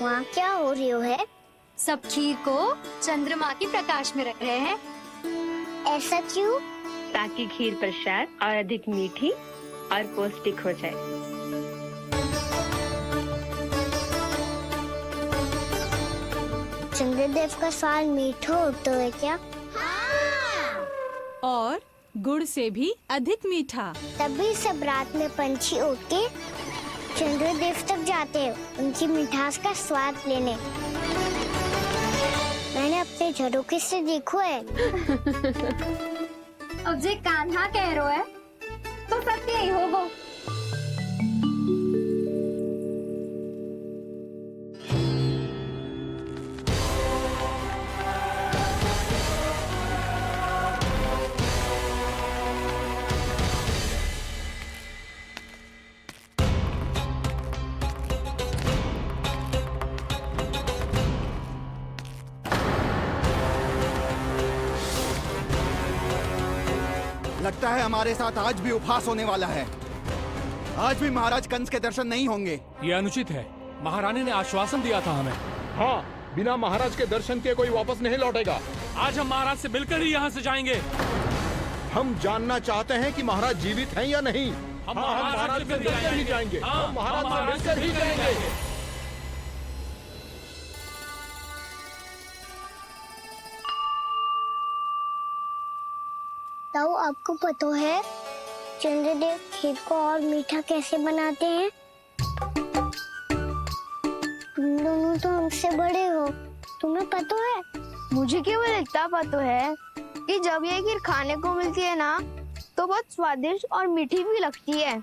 वहाँ क्या हो रही है? सब खीर को चंद्रमा के प्रकाश में रख रहे हैं। ऐसा क्यों? ताकि खीर प्रसाद और अधिक मीठी और पौष्टिक हो जाए। चंद्रदेव का स्वाद मीठा होता है क्या? और गुड़ से भी अधिक मीठा। तभी सब रात में पंछी उड़ के चंद्रदेव तक जाते हैं उनकी मिठास का स्वाद लेने। मैंने अपने झरोखे से देखो है। अब जे कान्हा कह रहा है तो सत्य ही होगा। लगता है हमारे साथ आज भी उपहास होने वाला है। आज भी महाराज कंस के दर्शन नहीं होंगे। ये अनुचित है। महारानी ने आश्वासन दिया था हमें। हाँ, बिना महाराज के दर्शन के कोई वापस नहीं लौटेगा। आज हम महाराज से मिलकर ही यहाँ से जाएंगे। हम जानना चाहते हैं कि महाराज जीवित हैं या नहीं। हम महाराज से मिलकर ही जाएंगे। हम महाराज से मिलकर ही जाएंगे। ताऊ, आपको पता है चंद्रदेव खीर को और मीठा कैसे बनाते हैं? तुम दोनों तो हमसे बड़े हो, तुम्हें पता है? मुझे केवल इतना पता है कि जब ये खीर खाने को मिलती है ना तो बहुत स्वादिष्ट और मीठी भी लगती है।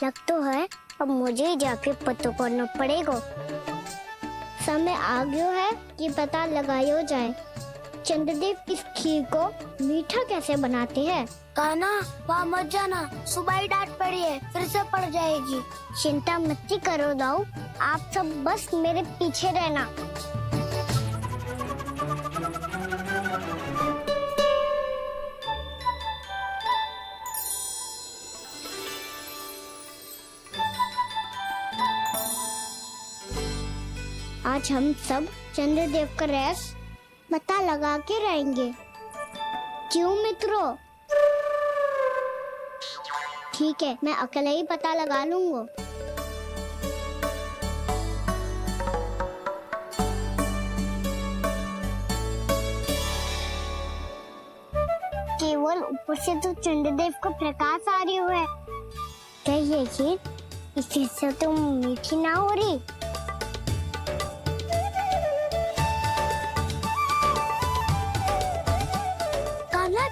लग तो है, अब मुझे ही जाके पता करना पड़ेगा। समय आ गया है कि पता लगाया जाए चंद्रदेव इस खीर को मीठा कैसे बनाते हैं। कान्हा, वहाँ मत जाना, सुबह ही डांट पड़ी है, फिर से पड़ जाएगी। चिंता मत करो दाऊ, आप सब बस मेरे पीछे रहना। आज हम सब चंद्रदेव का रहस्य पता लगा के रहेंगे। क्यों मित्रों? ठीक है, मैं अकेले ही पता लगा लूंगा। केवल ऊपर से तो चंद्रदेव का प्रकाश आ रही है। क्या ये खीर इससे तो मीठी ना हो रही?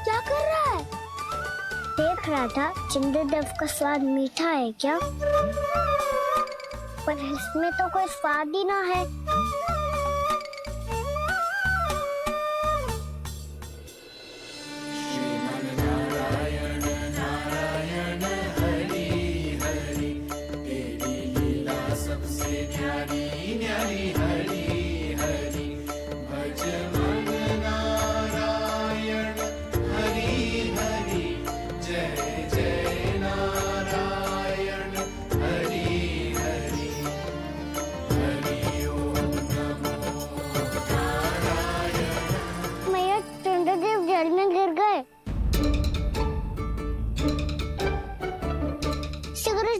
क्या कर रहा है? देख रहा था चंद्रदेव का स्वाद मीठा है क्या, पर इसमें तो कोई स्वाद ही ना है।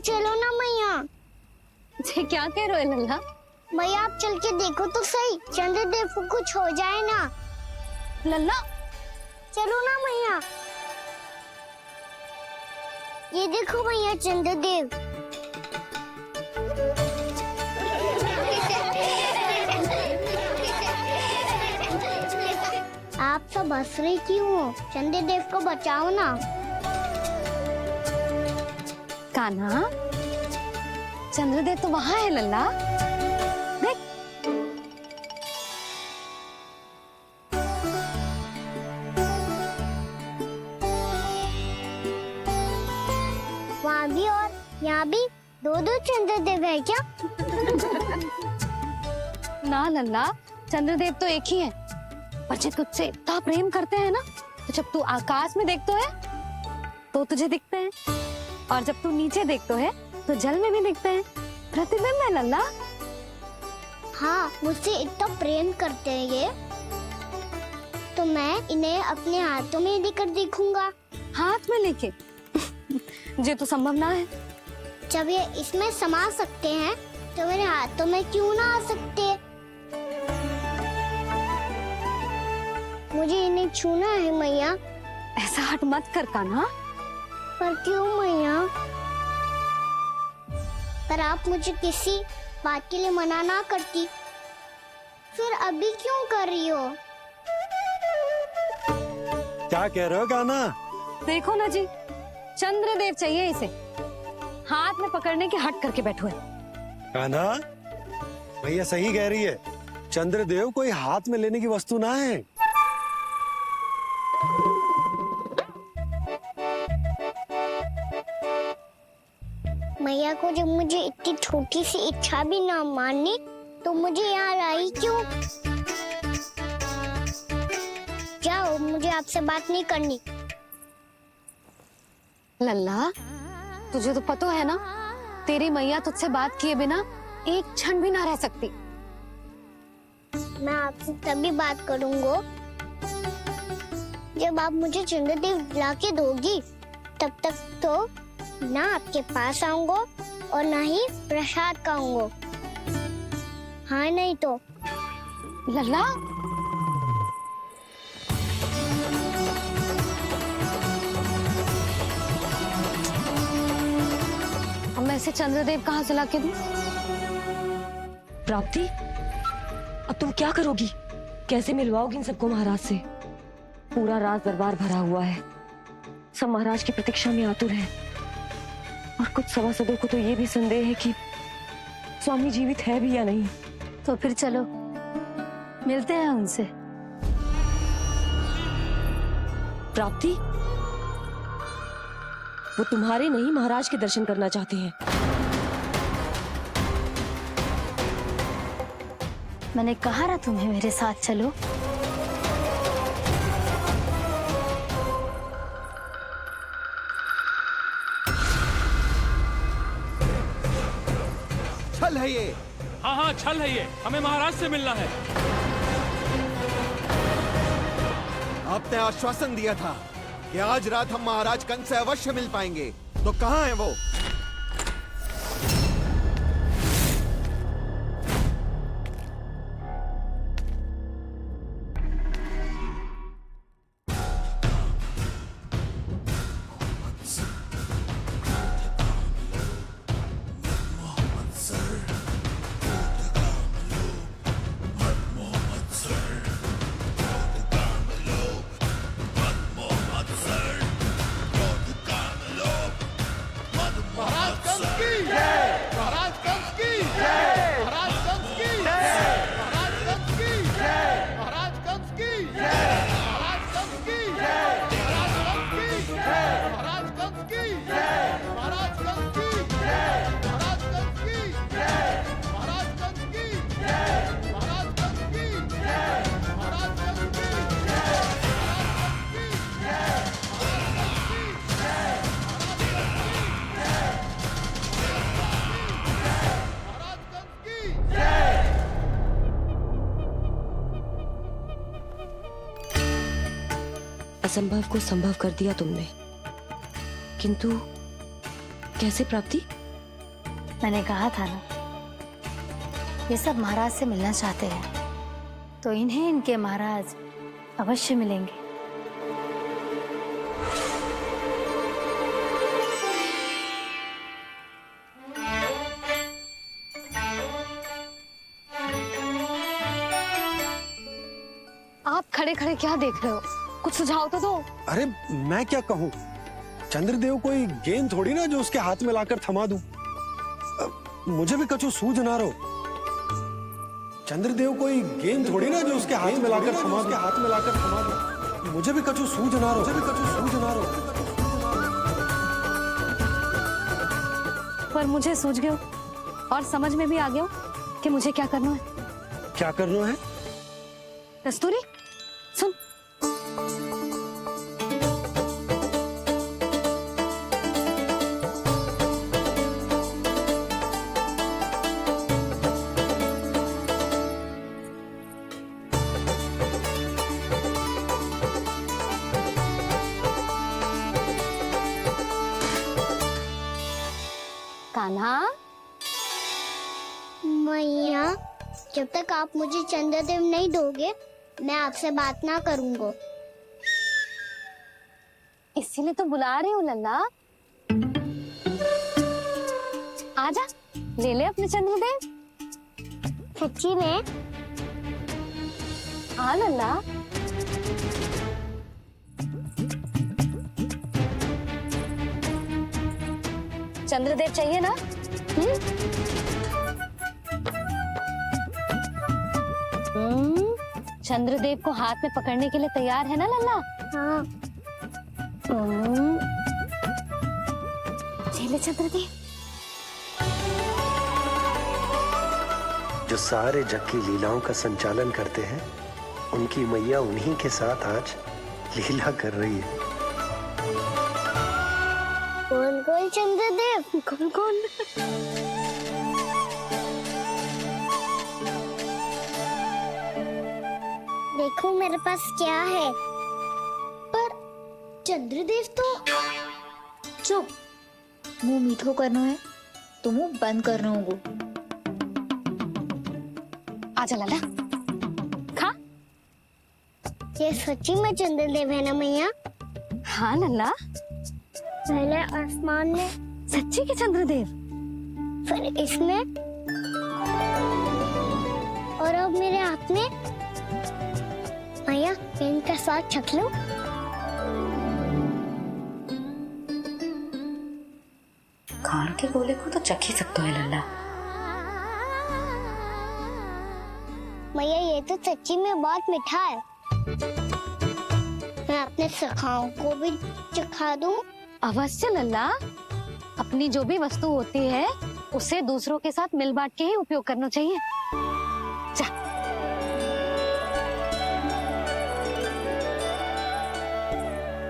चलो ना मैया। क्या कह रहे हो लल्ला? मैया आप चल के देखो तो सही, चंद्रदेव को कुछ हो जाए ना। लल्ला चलो ना मैया। ये देखो मैया चंद्रदेव। आप सब हंस रही क्यों हो? चंद्रदेव को बचाओ ना। कान्हा, चंद्रदेव तो वहाँ है लल्ला, देख। वहाँ भी और यहाँ भी दो चंद्रदेव है क्या? ना लल्ला, चंद्रदेव तो एक ही है। पर जब तुझसे इतना प्रेम करते हैं ना, तो जब तू आकाश में देखतो है तो तुझे दिखते हैं, और जब तू नीचे देखतो है तो जल में भी दिखते हैं। प्रतिबिंब है लल्ला। हाँ, मुझसे इतना प्रेम करते हैं ये, तो मैं इन्हें अपने हाथों में लेकर देखूंगा। हाथ में लेके ये तो संभव ना है। जब ये इसमें समा सकते हैं तो मेरे हाथों में क्यों ना आ सकते? मुझे इन्हें छूना है मैया। ऐसा हट मत कर कान्हा। पर क्यों मैया? पर आप मुझे किसी बात के लिए मना ना करती, फिर अभी क्यों कर रही हो? क्या कह रहे हो कान्हा? देखो ना जी, चंद्रदेव चाहिए इसे, हाथ में पकड़ने के हट करके बैठो है। कान्हा, भैया सही कह रही है, चंद्रदेव कोई हाथ में लेने की वस्तु ना है। मैया को जब मुझे इतनी छोटी सी इच्छा भी ना माननी, तो मुझे यहाँ लाई क्यों? जाओ, मुझे आपसे बात नहीं करनी। लल्ला, तुझे तो पता है ना, तेरी मैया तुझसे बात किए बिना एक क्षण भी ना रह सकती। मैं आपसे तभी बात करूंगा जब आप मुझे चंद्रदेव ला के दोगी। तब तक तो ना आपके पास आऊंगा और ना ही प्रसाद खाऊंगा। हाँ नहीं तो। लल्ला, अब मैं इसे चंद्रदेव कहाँ से लाके दूं? प्राप्ति, अब तुम क्या करोगी? कैसे मिलवाओगी इन सबको महाराज से? पूरा राज दरबार भरा हुआ है, सब महाराज की प्रतीक्षा में आतुर हैं। और कुछ सभासदों को तो ये भी संदेह है कि स्वामी जीवित है भी या नहीं। तो फिर चलो मिलते हैं उनसे। प्राप्ति, वो तुम्हारे नहीं महाराज के दर्शन करना चाहते हैं। मैंने कहा ना तुम्हें मेरे साथ चलो। छल है ये। हाँ हाँ, छल है ये, हमें महाराज से मिलना है। आपने आश्वासन दिया था कि आज रात हम महाराज कंस से अवश्य मिल पाएंगे, तो कहाँ है वो? असंभव को संभव कर दिया तुमने, किंतु कैसे प्राप्ति? मैंने कहा था ना, ये सब महाराज से मिलना चाहते हैं, तो इन्हें इनके महाराज अवश्य मिलेंगे। आप खड़े खड़े क्या देख रहे हो? कुछ सुझाव तो दो। अरे मैं क्या कहूँ, चंद्रदेव कोई गेंद थोड़ी ना जो उसके हाथ में लाकर थमा दूं। मुझे भी कछु सूझ ना रहो। चंद्रदेव कोई गेंद थोड़ी ना जो उसके हाथ में लाकर थमा दूं। मुझे भी कछु सूझ ना रहो। पर मुझे सूझ गयो और समझ में भी आ गया कि मुझे क्या करना है। क्या करना है? कस्तूरी, सुन। कान्हा, मैया, जब तक आप मुझे चंद्रदेव नहीं दोगे मैं आपसे बात ना करूंगा। इसीलिए तो बुला रही हूँ लल्ला। आजा, ले ले अपने चंद्रदेव। सच्ची में? हाँ लल्ला। चंद्रदेव चाहिए ना? चंद्रदेव को हाथ में पकड़ने के लिए तैयार है ना लल्ला? हाँ। ले चंद्रदेव। जो सारे जग की लीलाओं का संचालन करते हैं, उनकी मैया उन्हीं के साथ आज लीला कर रही है। कौन कौन चंद्रदेव? कौन कौन? देखो मेरे पास क्या है। पर चंद्रदेव तो चुप, मुंह मीठो करना है तो मुंह बंद करना होगा। आजा लल्ला, खा। ये सच्ची में चंद्रदेव है ना मैया? हाँ लल्ला, पहले आसमान में, सच्ची के चंद्रदेव। फिर इसमें, और अब मेरे हाथ में। मैया, इनका साथ छक लो। खान के गोले को तो चख ही सकता है लल्ला। मैया, ये तो सच्ची में बहुत मीठा है। मैं अपने सखाओं को भी चखा दूं? अवश्य लल्ला, अपनी जो भी वस्तु होती है उसे दूसरों के साथ मिल बांट के ही उपयोग करना चाहिए। जा।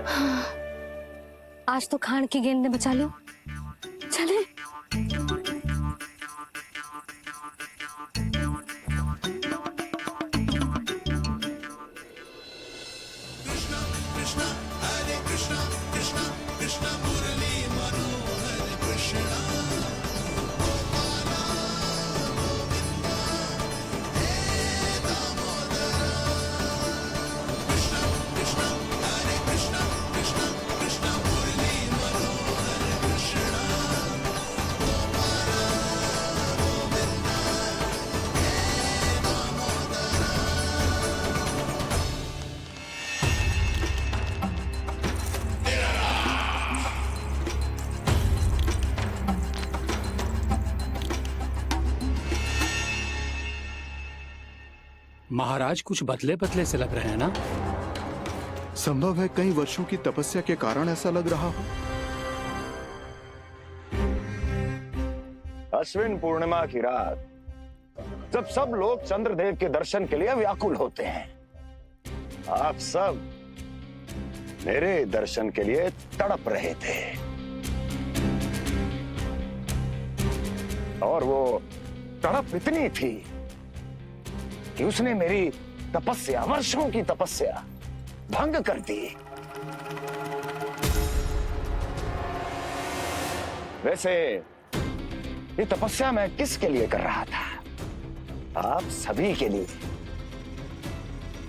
हाँ, आज तो खान की गेंद ने बचा लो। चले। महाराज कुछ बदले बदले से लग रहे हैं ना? संभव है कई वर्षों की तपस्या के कारण ऐसा लग रहा हो। अश्विन पूर्णिमा की रात, जब सब लोग चंद्रदेव के दर्शन के लिए व्याकुल होते हैं, आप सब मेरे दर्शन के लिए तड़प रहे थे। और वो तड़प इतनी थी कि उसने मेरी तपस्या, वर्षों की तपस्या भंग कर दी। वैसे ये तपस्या मैं किसके लिए कर रहा था? आप सभी के लिए,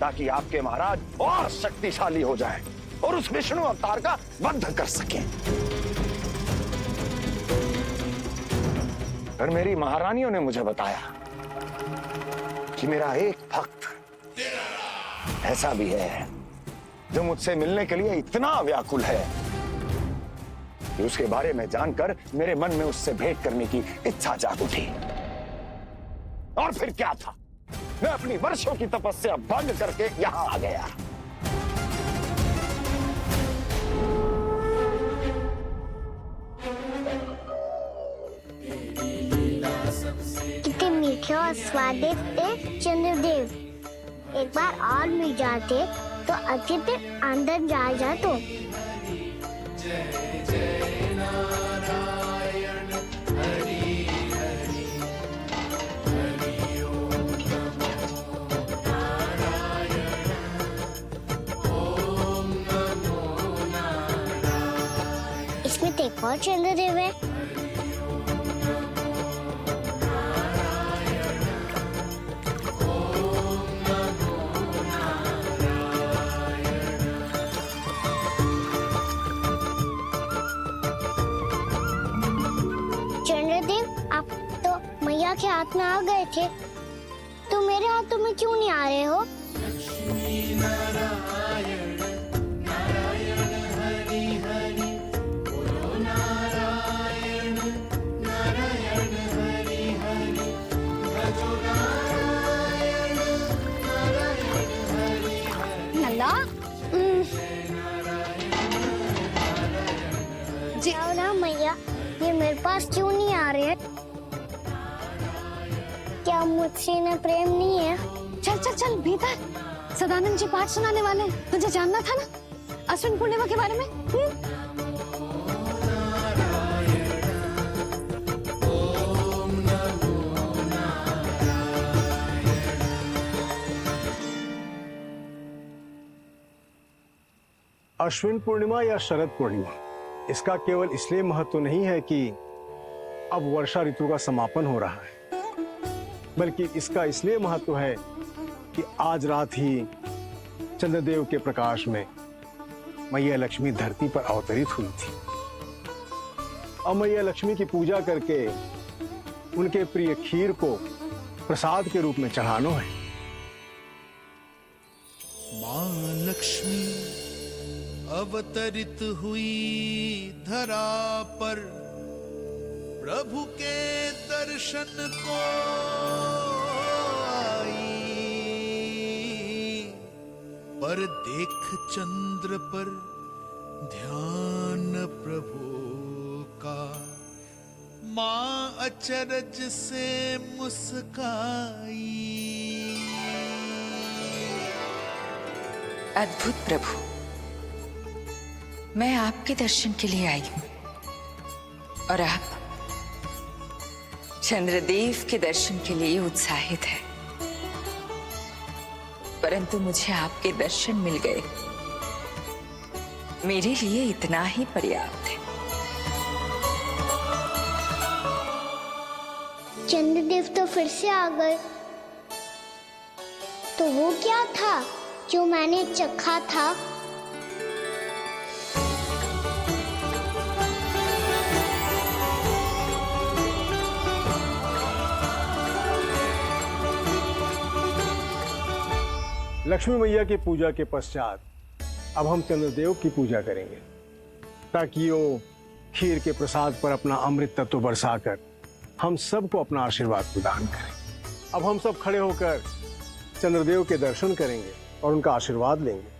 ताकि आपके महाराज और शक्तिशाली हो जाएं और उस विष्णु अवतार का वध कर सकें। पर मेरी महारानियों ने मुझे बताया कि मेरा एक भक्त ऐसा भी है जो मुझसे मिलने के लिए इतना व्याकुल है कि उसके बारे में जानकर मेरे मन में उससे भेंट करने की इच्छा जाग उठी। और फिर क्या था, मैं अपनी वर्षों की तपस्या भंग करके यहां आ गया। कितने मीठे और स्वादिष्ट थे चंद्रदेव। एक बार और मिल जाते तो अच्छे से अंदर जा तो। इसमें तो एक और चंद्रदेव है। मैया के हाथ में आ गए थे, तो मेरे हाथों में क्यों नहीं आ रहे हो? नंदा जी, ना मैया, ये मेरे पास क्यों नहीं आ रहे? क्या मुझसे इन्हें प्रेम नहीं है? चल चल चल भीतर, सदानंद जी पाठ सुनाने वाले हैं। तुझे जानना था ना अश्विन पूर्णिमा के बारे में? अश्विन पूर्णिमा या शरद पूर्णिमा, इसका केवल इसलिए महत्व नहीं है कि अब वर्षा ऋतु का समापन हो रहा है, बल्कि इसका इसलिए महत्व है कि आज रात ही चंद्रदेव के प्रकाश में मैया लक्ष्मी धरती पर अवतरित हुई थी। अब मैया लक्ष्मी की पूजा करके उनके प्रिय खीर को प्रसाद के रूप में चढ़ाना है। मां लक्ष्मी अवतरित हुई धरा पर, प्रभु के दर्शन को आई, पर देख चंद्र पर ध्यान प्रभु का, मां अचरज से मुस्काई। अद्भुत प्रभु, मैं आपके दर्शन के लिए आई हूं और आप चंद्रदेव के दर्शन के लिए उत्साहित है, परंतु मुझे आपके दर्शन मिल गए, मेरे लिए इतना ही पर्याप्त है। चंद्रदेव तो फिर से आ गए, तो वो क्या था जो मैंने चखा था? लक्ष्मी मैया की पूजा के पश्चात अब हम चंद्रदेव की पूजा करेंगे, ताकि वो खीर के प्रसाद पर अपना अमृत तत्व बरसाकर हम सबको अपना आशीर्वाद प्रदान करें। अब हम सब खड़े होकर चंद्रदेव के दर्शन करेंगे और उनका आशीर्वाद लेंगे।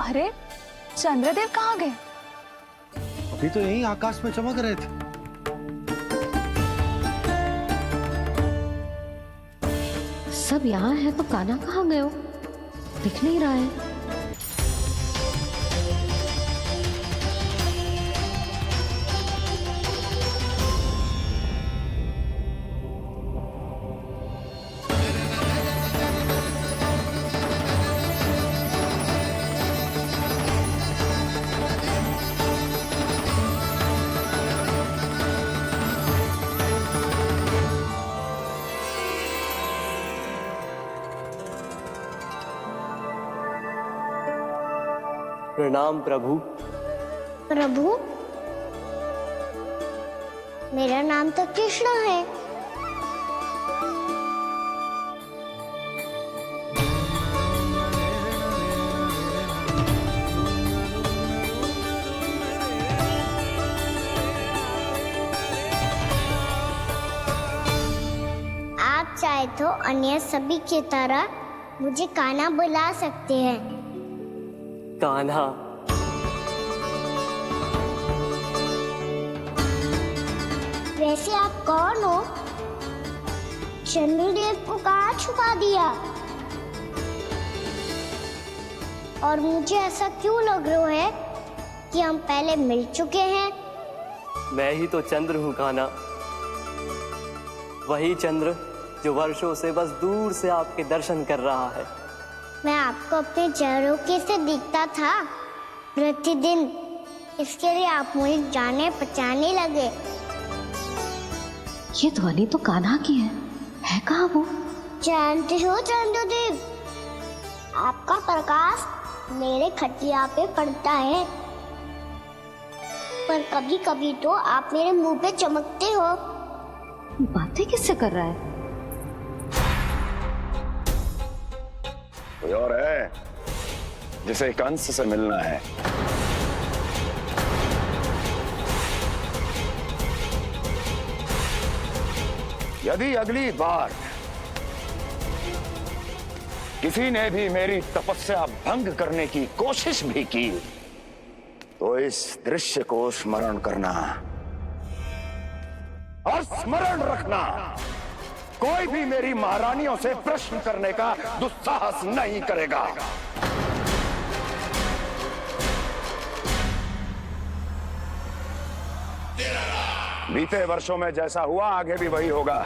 अरे चंद्रदेव कहाँ गए? अभी तो यहीं आकाश में चमक रहे थे। सब यहाँ है तो कान्हा कहाँ गए हो? दिख नहीं रहा है। प्रणाम प्रभु। प्रभु, मेरा नाम तो कृष्ण है। आप चाहे तो अन्य सभी की तरह मुझे कान्हा बुला सकते हैं। कान्हा? वैसे आप कौन हो? चंद्रदेव को कहाँ छुपा दिया? और मुझे ऐसा क्यों लग रहा है कि हम पहले मिल चुके हैं? मैं ही तो चंद्र हूँ कान्हा, वही चंद्र जो वर्षों से बस दूर से आपके दर्शन कर रहा है। मैं आपको अपने झरोखे से दिखता था प्रतिदिन, इसके लिए आप मुझे जाने पहचानने लगे। ये ध्वनि तो कान्हा की है कहाँ वो? जानते हो चंद्रदेव, आपका प्रकाश मेरे खटिया पे पड़ता है, पर कभी कभी तो आप मेरे मुंह पे चमकते हो। बातें किससे कर रहा है? कोई और है जिसे कंस से मिलना है? यदि अगली बार किसी ने भी मेरी तपस्या भंग करने की कोशिश भी की तो इस दृश्य को स्मरण करना और स्मरण रखना, कोई भी मेरी महारानियों से प्रश्न करने का दुस्साहस नहीं करेगा। बीते वर्षों में जैसा हुआ आगे भी वही होगा।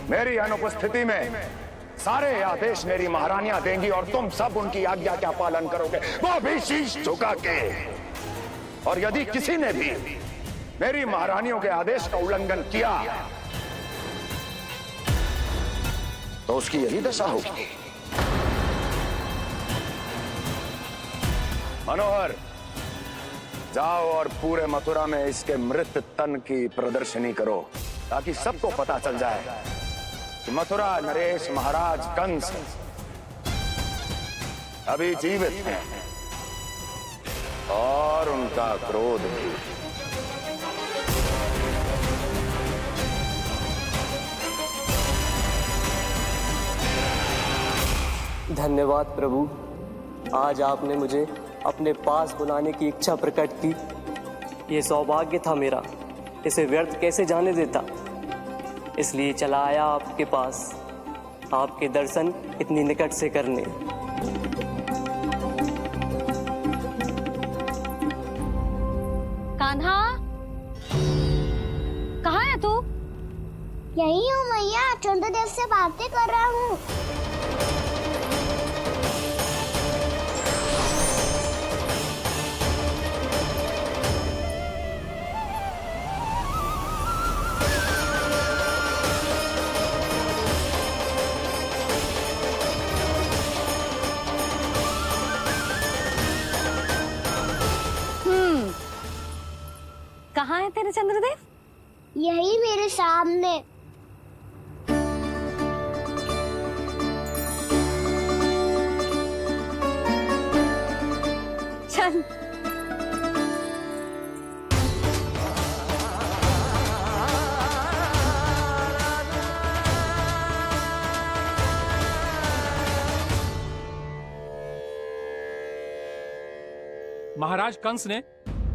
मेरी अनुपस्थिति में सारे आदेश मेरी महारानियां देंगी और तुम सब उनकी आज्ञा का पालन करोगे, वो भी शीश झुका के। और यदि किसी ने भी मेरी महारानियों के आदेश का उल्लंघन किया तो उसकी यही दशा होगी। मनोहर, जाओ और पूरे मथुरा में इसके मृत तन की प्रदर्शनी करो ताकि सबको पता चल जाए कि मथुरा नरेश महाराज कंस अभी जीवित हैं और उनका क्रोध भी। धन्यवाद प्रभु, आज आपने मुझे अपने पास बुलाने की इच्छा प्रकट की। ये सौभाग्य था मेरा, इसे व्यर्थ कैसे जाने देता। इसलिए चला आया आपके पास, आपके दर्शन इतनी निकट से करने। कान्हा, कहाँ है तू? यही हूँ मैया, चंद्रदेव से बातें कर रहा हूँ। कहाँ है तेरे चंद्रदेव? यही मेरे सामने। चल। महाराज कंस ने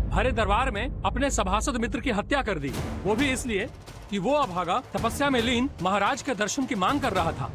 भरे दरबार में अपने सभासद मित्र की हत्या कर दी, वो भी इसलिए कि वो अभागा तपस्या में लीन महाराज के दर्शन की मांग कर रहा था।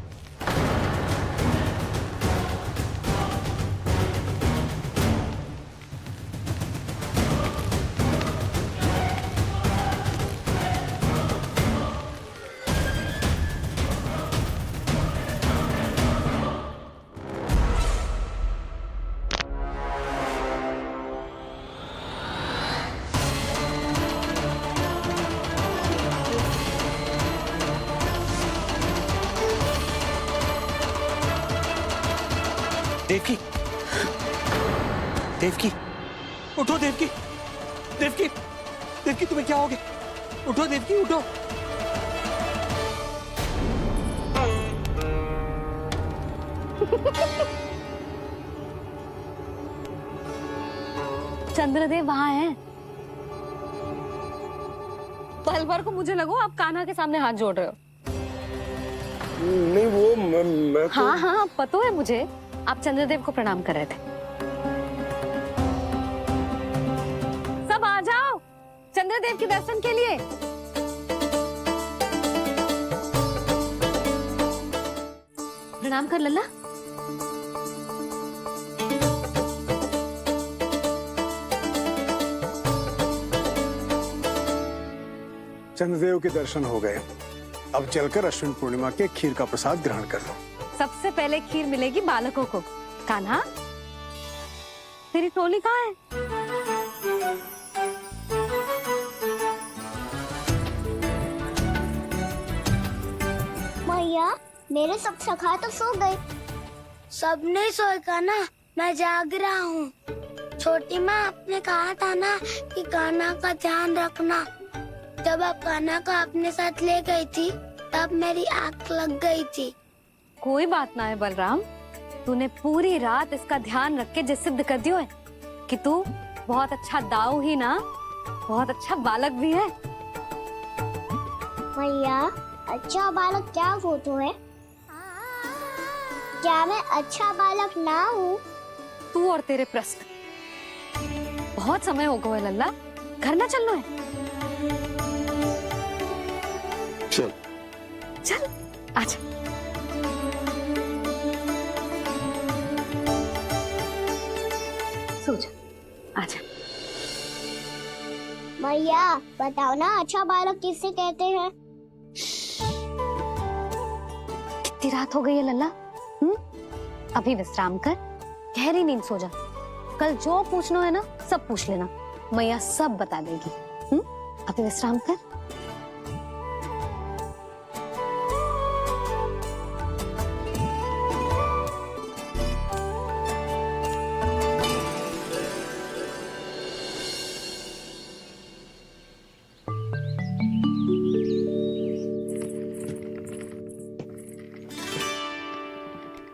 देवकी, देवकी, उठो देवकी, देवकी, देवकी तुम्हें क्या हो गया? उठो देवकी, उठो। चंद्रदेव वहाँ हैं। पल भर को मुझे लगो आप कान्हा के सामने हाथ जोड़ रहे हो। नहीं वो मैं तो... हाँ हाँ पता है मुझे, आप चंद्रदेव को प्रणाम कर रहे थे। सब आ जाओ चंद्रदेव के दर्शन के लिए। प्रणाम कर लल्ला। चंद्रदेव के दर्शन हो गए, अब चलकर अश्विन पूर्णिमा के खीर का प्रसाद ग्रहण कर लो। सबसे पहले खीर मिलेगी बालकों को। कान्हा, तेरी टोली कहाँ है? मैया, मेरे सब सखा तो सो गए। सब नहीं सोएगा ना, मैं जाग रहा हूँ। छोटी माँ आपने कहा था ना कि कान्हा का ध्यान रखना। जब आप कान्हा को अपने साथ ले गई थी तब मेरी आँख लग गई थी। कोई बात ना है बलराम, तूने पूरी रात इसका ध्यान रख के जिस सिद्ध कर दियो है कि तू बहुत अच्छा दाऊ ही ना, बहुत अच्छा बालक भी है। भैया, अच्छा बालक क्या फोटो है? क्या मैं अच्छा बालक ना हूँ? तू और तेरे प्रश्न। बहुत समय हो गया लल्ला, घर ना चलना है। चल चल आजा। सो जा, आजा। भैया बताओ ना, अच्छा बालक किसे कहते हैं? कितनी रात हो गई है लल्ला? अभी विश्राम कर, गहरी नींद सो जा। कल जो पूछना है ना सब पूछ लेना, मैया सब बता देगी। अभी विश्राम कर।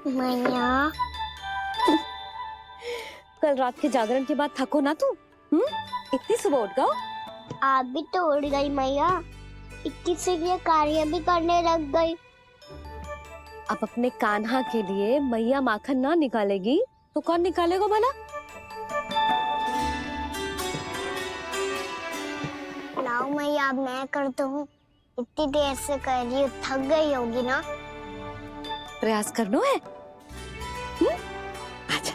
मैया, कल रात के जागरण के बाद थको ना तू? इतनी सुबह उठ गओ? आप भी तो उड़ गई मैया, इतनी से ये कार्य भी करने लग गई। अब अपने कान्हा के लिए मैया माखन ना निकालेगी तो कौन निकालेगा भला? लाओ मैया, अब मैं करता हूँ। इतनी देर से कर रही हूँ, थक गई होगी ना। प्रयास करना है। आजा।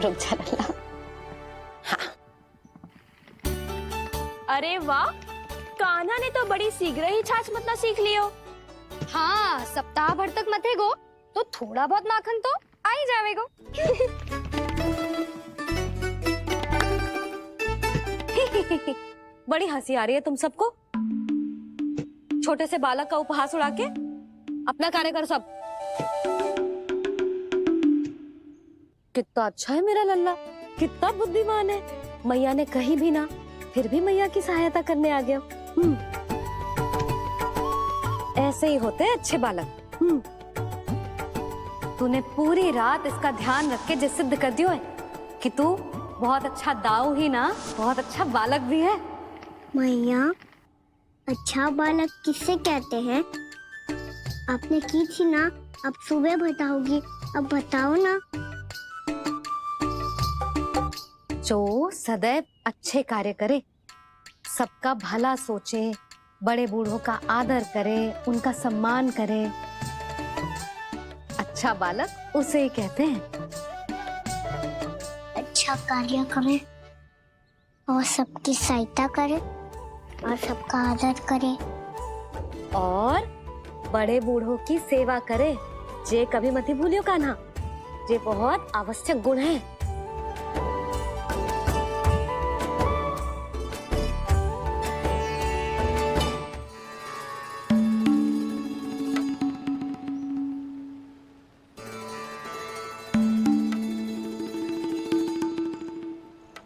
रुक जा लल्ला। अरे वाह, कान्हा ने तो बड़ी शीघ्र ही छाछ मतना सीख लियो। हाँ, सप्ताह भर तक मते गो तो थोड़ा बहुत माखन तो आ ही जावेगो। बड़ी हंसी आ रही है तुम सबको। छोटे से बालक का उपहास उड़ा के अपना कार्य कर सब। कितना अच्छा है मेरा लल्ला, कितना बुद्धिमान है। मैया ने कहीं भी ना, फिर भी मैया की सहायता करने आ गया। ऐसे ही होते हैं अच्छे बालक। तूने पूरी रात इसका ध्यान रख के जिस सिद्ध कर दियो है कि तू बहुत अच्छा दाऊ ही ना, बहुत अच्छा बालक भी है। मैया, अच्छा बालक किससे कहते हैं? आपने की थी ना, अब सुबह बताओगी। अब बताओ ना। जो सदैव अच्छे कार्य करे, सबका भला सोचे, बड़े बूढ़ों का आदर करे, उनका सम्मान करे, अच्छा बालक उसे ही कहते हैं। अच्छा कार्य करे और सबकी सहायता करे और सबका आदर करे और बड़े बूढ़ों की सेवा करे। जे कभी मत भूलियो कान्हा, जे बहुत आवश्यक गुण है।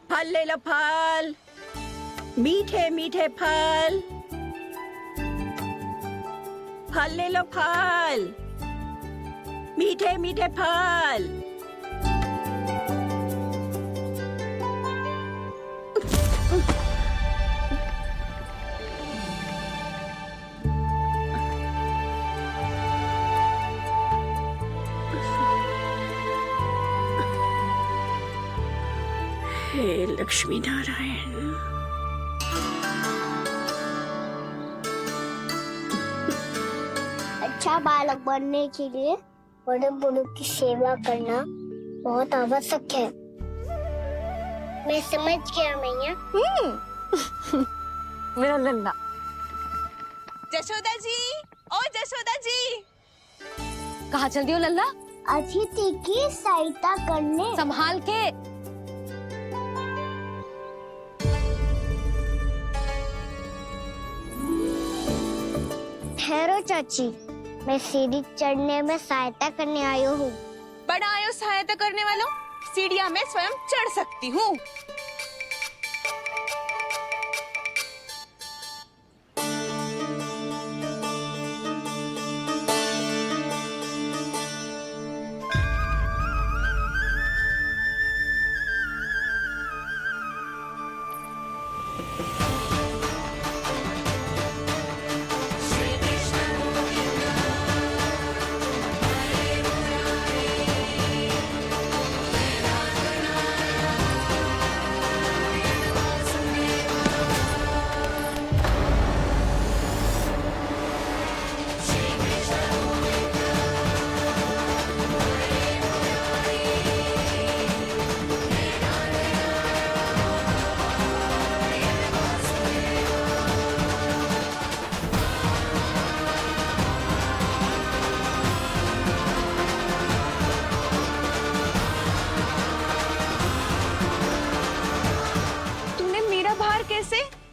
फल ले लो, फल, मीठे मीठे फल। फल ले लो, फल, मीठे मीठे फल। हे लक्ष्मी नारायण। अच्छा बालक बनने के लिए बड़े बूढ़ों की सेवा करना बहुत आवश्यक है। मैं समझ गया मैया। मेरा लल्ला। जशोदा जी, ओ जशोदा जी। कहाँ चल दियो लल्ला? अतिथि की सहायता करने। संभाल के। ठहरो चाची, मैं सीढ़ी चढ़ने में सहायता करने आई हूँ। बड़ा आयो सहायता करने वालों, सीढ़ियाँ मैं स्वयं चढ़ सकती हूँ।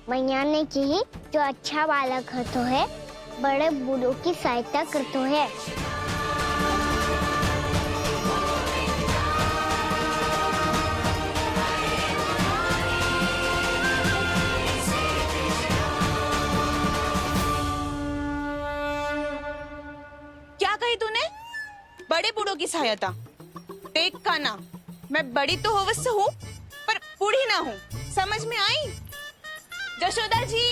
मैया ने की जो अच्छा बालक होतो है, बड़े बूढ़ों की सहायता करतो है। क्या कही तूने? बड़े बूढ़ों की सहायता? देख काना, मैं बड़ी तो अवश्य हूँ, पर बूढ़ी ना हूँ। समझ में आई? जशोदा जी,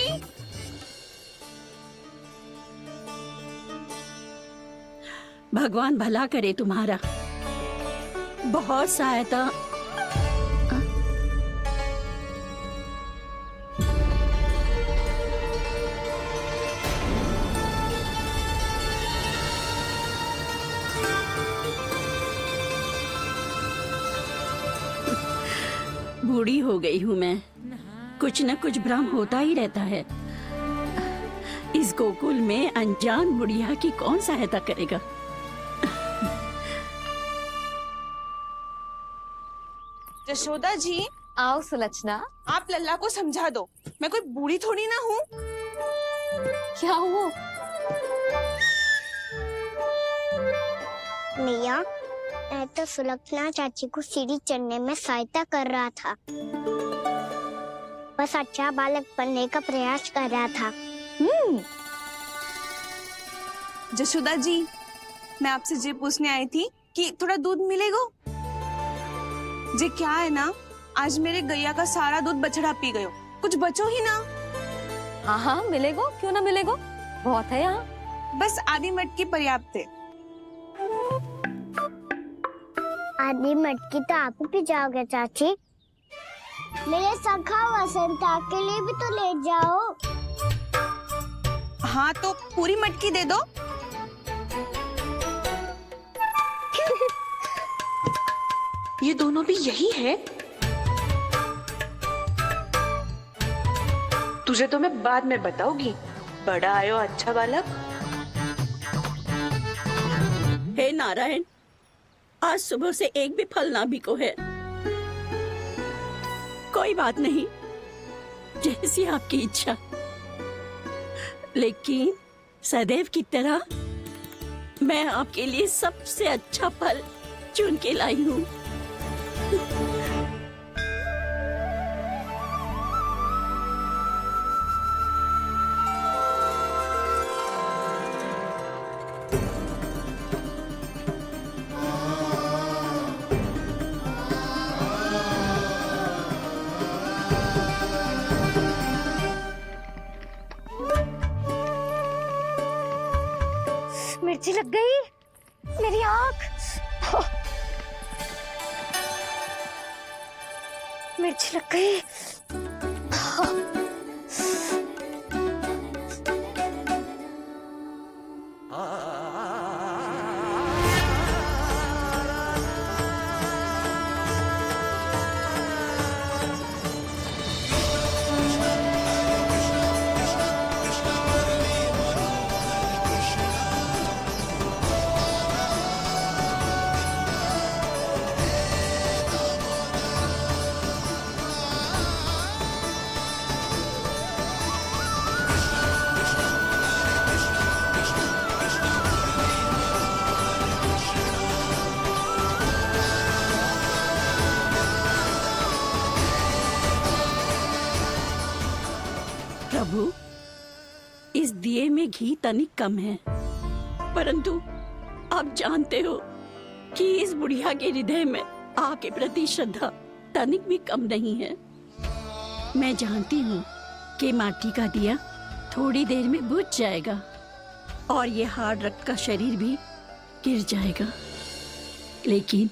भगवान भला करे तुम्हारा। बहुत सहायता। बूढ़ी हो गई हूँ मैं, कुछ न कुछ भ्रम होता ही रहता है। इस गोकुल में अनजान बुढ़िया की कौन सहायता करेगा? जशोदा जी, आओ सुलक्षणा। आप लल्ला को समझा दो, मैं कोई बूढ़ी थोड़ी ना हूँ। क्या हुआ? मैया, मैं तो सुलक्षणा चाची को सीढ़ी चढ़ने में सहायता कर रहा था, बस अच्छा बालक बनने का प्रयास कर रहा था। जशोदा जी, मैं आपसे ये पूछने आई थी कि थोड़ा दूध मिलेगा? जे क्या है ना, आज मेरे गैया का सारा दूध बछड़ा पी गयो, कुछ बचो ही ना। हाँ हाँ मिलेगो, क्यों ना मिलेगो, बहुत है यहाँ। बस आधी मटकी पर्याप्त है। आधी मटकी तो आप ही पी जाओगे चाची। मेरे सखा वसंता के लिए भी तो ले जाओ। हाँ तो पूरी मटकी दे दो। ये दोनों भी यही है? तुझे तो मैं बाद में बताऊंगी। बड़ा आयो अच्छा बालक। हे नारायण, आज सुबह से एक भी फल ना बिको है। कोई बात नहीं, जैसी आपकी इच्छा, लेकिन सदैव की तरह मैं आपके लिए सबसे अच्छा फल चुन के लाई हूँ। मिर्ची लग गई मेरी आँख। मिर्ची लग गई। घी तनिक कम है, परंतु आप जानते हो कि इस बुढ़िया के हृदय में आपके प्रति श्रद्धा तनिक भी कम नहीं है। मैं जानती हूँ कि माटी का दिया थोड़ी देर में बुझ जाएगा और ये हार्ड रक्त का शरीर भी गिर जाएगा, लेकिन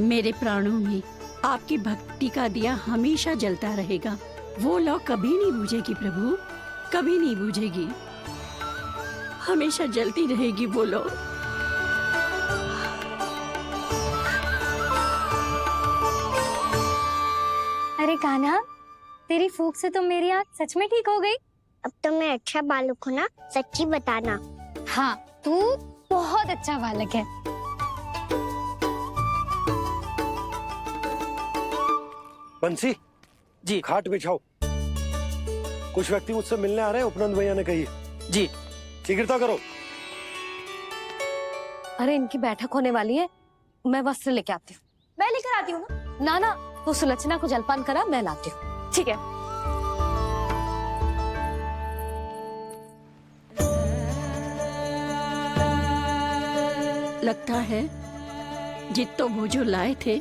मेरे प्राणों में आपकी भक्ति का दिया हमेशा जलता रहेगा। वो लौ कभी नहीं बुझेगी प्रभु, कभी नहीं बुझेगी, हमेशा जलती रहेगी वो लौ। अरे कान्हा, तेरी फूंक से तो मेरी आँख सच में ठीक हो गई। अब तो मैं अच्छा बालक हूँ ना, सच्ची बताना। हाँ, तू बहुत अच्छा बालक है। बंसी जी, खाट बिछाओ। कुछ व्यक्ति मुझसे मिलने आ रहे हैं, उपनंद भैया ने कही है। जी, शीघ्रता करो। अरे इनकी बैठक होने वाली है, मैं वस्त्र लेके आती हूँ। मैं लेकर आती हूँ ना। ना ना, तू सुलक्षणा को जलपान करा, मैं लाती हूँ। ठीक है। लगता है जितो वो जो लाए थे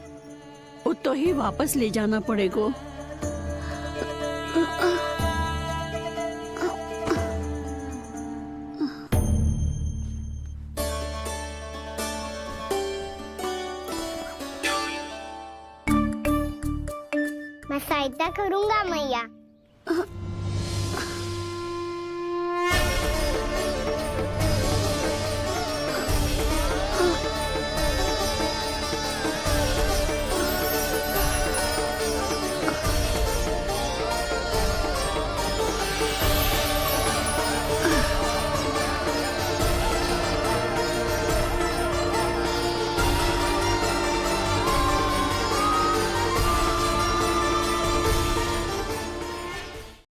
उतो ही वापस ले जाना पड़ेगा। मैं सहायता करूंगा मैया।